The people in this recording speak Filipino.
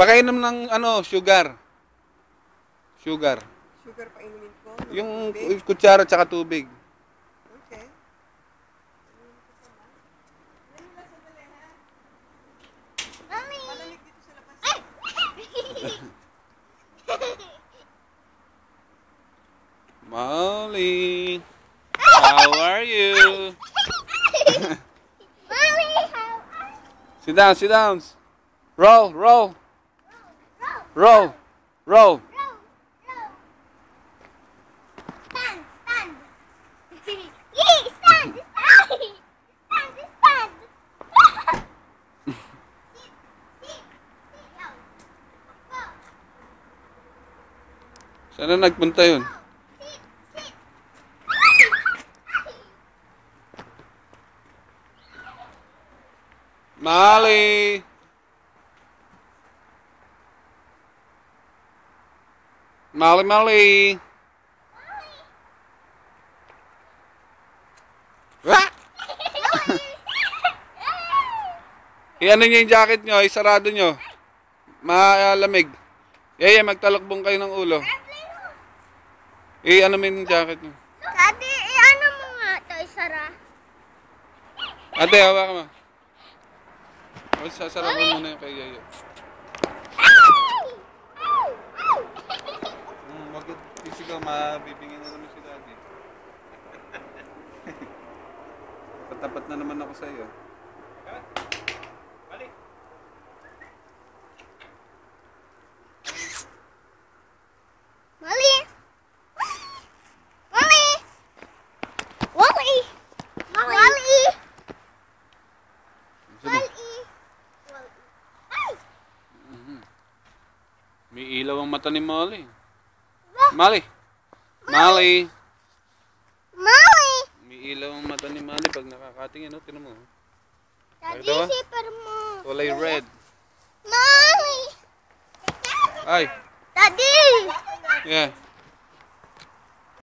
Pakainom ng ano, sugar. Sugar. Sugar pa inumin ko? Yung kutsara tsaka tubig. Okay. Malamig dito sa labas. Molly, how are you? Mommy, how are you? Sit down, sit down. Roll, roll, roll, roll. Stand, stand. Yay, stand, stand. Stand, stand. Sit, sit, sit. Go. Saan na nagpunta yun? Sit, sit. Molly! Molly, Molly! Ah! I-ano nyo yung jacket nyo, isarado nyo. Malamig. Magtalokbong kayo ng ulo. I-ano mo yung jacket nyo. Daddy, ano mo nga ito, Isara? Ate, hawakan mo. Sasara ko muna yung kay Yayo. Wag yung pisigaw, mabibingin na naman si Daddy. Patapat na naman ako sa iyo. Balik. Wally! Wally! Wally! Wally! Wally! Ay! May ilaw ang mata ni Molly. Molly! Molly! Molly! May ilaw ang mata ni Molly pag nakakatingin, no? Tinan mo. Daddy, Nakita ba? zipper mo. Kulay red. Molly! Ay! Daddy! Yeah.